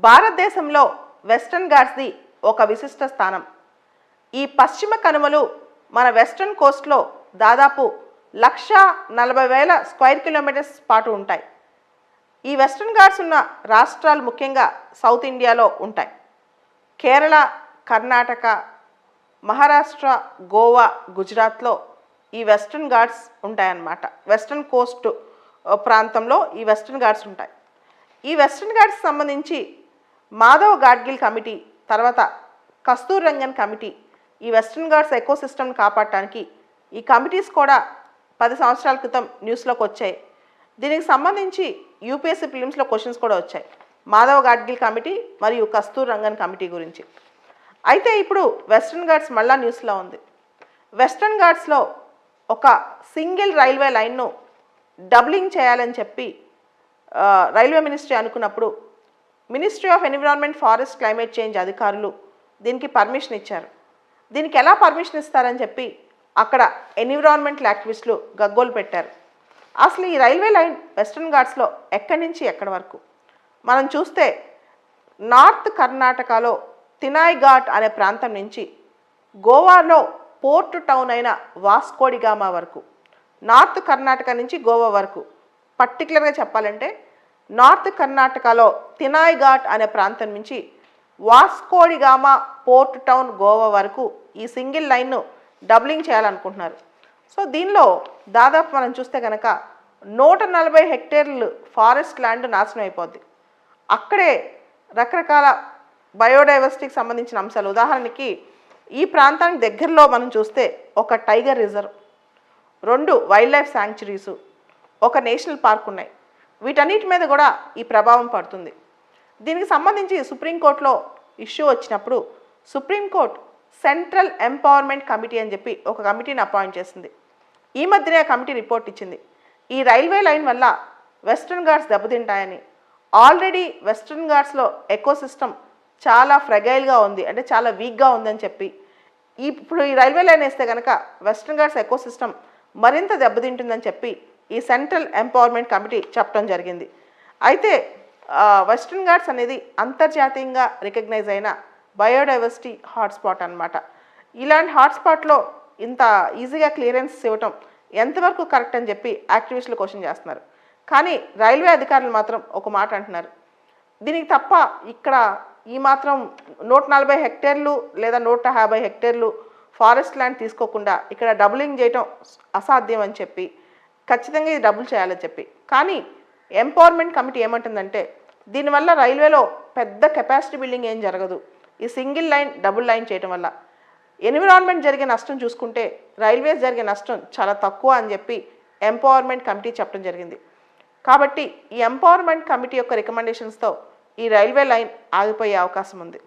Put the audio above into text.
భారతదేశంలో వెస్టర్న్ ఘాట్స్ది ఒక విశిష్ట స్థానం. ఈ పశ్చిమ కనుమలు మన వెస్టర్న్ కోస్ట్లో దాదాపు 1,40,000 స్క్వేర్ కిలోమీటర్స్ పాటు ఉంటాయి. ఈ వెస్టర్న్ ఘాట్స్ ఉన్న రాష్ట్రాలు ముఖ్యంగా సౌత్ ఇండియాలో ఉంటాయి. కేరళ, కర్ణాటక, మహారాష్ట్ర, గోవా, గుజరాత్లో ఈ వెస్టర్న్ ఘాట్స్ ఉంటాయన్నమాట. వెస్టర్న్ కోస్ట్ ప్రాంతంలో ఈ వెస్టర్న్ ఘాట్స్ ఉంటాయి. ఈ వెస్టర్న్ ఘాట్స్ సంబంధించి మాధవ్ గాడ్గిల్ కమిటీ, తర్వాత కస్తూర్ రంగన్ కమిటీ ఈ వెస్టర్న్ ఘాట్స్ ఎకోసిస్టమ్ని కాపాడటానికి ఈ కమిటీస్ కూడా 10 సంవత్సరాల క్రితం న్యూస్లోకి వచ్చాయి. దీనికి సంబంధించి యూపీఎస్సీ ప్రిలిమ్స్లో క్వశ్చన్స్ కూడా వచ్చాయి, మాధవ్ గాడ్గిల్ కమిటీ మరియు కస్తూర్ రంగన్ కమిటీ గురించి. అయితే ఇప్పుడు వెస్టర్న్ ఘాట్స్ మళ్ళా న్యూస్లో ఉంది. వెస్టర్న్ ఘాట్స్లో ఒక సింగిల్ రైల్వే లైన్ను డబ్లింగ్ చేయాలని చెప్పి రైల్వే మినిస్ట్రీ అనుకున్నప్పుడు ministry of environment, forest, climate change అధికారులు దీనికి పర్మిషన్ ఇచ్చారు. దీనికి ఎలా పర్మిషన్ ఇస్తారని చెప్పి అక్కడ ఎన్విరాన్మెంటల్ యాక్టివిస్టులు గగ్గోలు పెట్టారు. అసలు ఈ రైల్వే లైన్ వెస్టర్న్ ఘాట్స్లో ఎక్కడి నుంచి ఎక్కడి వరకు మనం చూస్తే నార్త్ కర్ణాటకలో తినాయ్ ఘాట్ అనే ప్రాంతం నుంచి గోవాలో పోర్ట్ టౌన్ అయిన వాస్కోడిగామా వరకు, నార్త్ కర్ణాటక నుంచి గోవా వరకు, పర్టికులర్గా చెప్పాలంటే నార్త్ కర్ణాటకలో తినాయ్ ఘాట్ అనే ప్రాంతం నుంచి వాస్కోడిగామా పోర్ట్ టౌన్ గోవా వరకు ఈ సింగిల్ లైన్ను డబ్లింగ్ చేయాలనుకుంటున్నారు. సో దీనిలో దాదాపు మనం చూస్తే కనుక 140 హెక్టేర్లు ఫారెస్ట్ ల్యాండ్ నాశనం అయిపోద్ది. అక్కడే రకరకాల బయోడైవర్సిటీకి సంబంధించిన అంశాలు, ఉదాహరణకి ఈ ప్రాంతానికి దగ్గరలో మనం చూస్తే ఒక టైగర్ రిజర్వ్, 2 వైల్డ్ లైఫ్ శాంక్చురీసు, ఒక నేషనల్ పార్క్ ఉన్నాయి. వీటన్నిటి మీద కూడా ఈ ప్రభావం పడుతుంది. దీనికి సంబంధించి సుప్రీంకోర్టులో ఇష్యూ వచ్చినప్పుడు సుప్రీంకోర్టు సెంట్రల్ ఎంపవర్మెంట్ కమిటీ అని చెప్పి ఒక కమిటీని అపాయింట్ చేసింది. ఈ మధ్యనే ఆ కమిటీ రిపోర్ట్ ఇచ్చింది. ఈ రైల్వే లైన్ వల్ల వెస్టర్న్ ఘాట్స్ దెబ్బతింటాయని, ఆల్రెడీ వెస్టర్న్ ఘాట్స్లో ఎకోసిస్టమ్ చాలా ఫ్రెగైల్గా ఉంది, అంటే చాలా వీక్గా ఉందని చెప్పి ఇప్పుడు ఈ రైల్వే లైన్ వేస్తే కనుక వెస్టర్న్ ఘాట్స్ ఎకోసిస్టమ్ మరింత దెబ్బతింటుందని చెప్పి ఈ సెంట్రల్ ఎంపవర్మెంట్ కమిటీ చెప్పడం జరిగింది. అయితే వెస్టర్న్ ఘాట్స్ అనేది అంతర్జాతీయంగా రికగ్నైజ్ అయిన బయోడైవర్సిటీ హాట్స్పాట్ అన్నమాట. ఇలాంటి హాట్స్పాట్లో ఇంత ఈజీగా క్లియరెన్స్ ఇవ్వటం ఎంతవరకు కరెక్ట్ అని చెప్పి యాక్టివిస్టులు క్వశ్చన్ చేస్తున్నారు. కానీ రైల్వే అధికారులు మాత్రం ఒక మాట అంటున్నారు, దీనికి తప్ప ఇక్కడ ఈ మాత్రం 140 హెక్టేర్లు లేదా 150 హెక్టేర్లు ఫారెస్ట్ ల్యాండ్ తీసుకోకుండా ఇక్కడ డబులింగ్ చేయటం అసాధ్యం అని చెప్పి, ఖచ్చితంగా ఇది డబుల్ చేయాలని చెప్పి. కానీ ఎంపవర్మెంట్ కమిటీ ఏమంటుందంటే దీనివల్ల రైల్వేలో పెద్ద కెపాసిటీ బిల్డింగ్ ఏం జరగదు, ఈ సింగిల్ లైన్ డబుల్ లైన్ చేయడం వల్ల ఎన్విరాన్మెంట్ జరిగే నష్టం చూసుకుంటే రైల్వేస్ జరిగే నష్టం చాలా తక్కువ అని చెప్పి ఎంపవర్మెంట్ కమిటీ చెప్పడం జరిగింది. కాబట్టి ఈ ఎంపవర్మెంట్ కమిటీ యొక్క రికమెండేషన్స్తో ఈ రైల్వే లైన్ ఆగిపోయే అవకాశం ఉంది.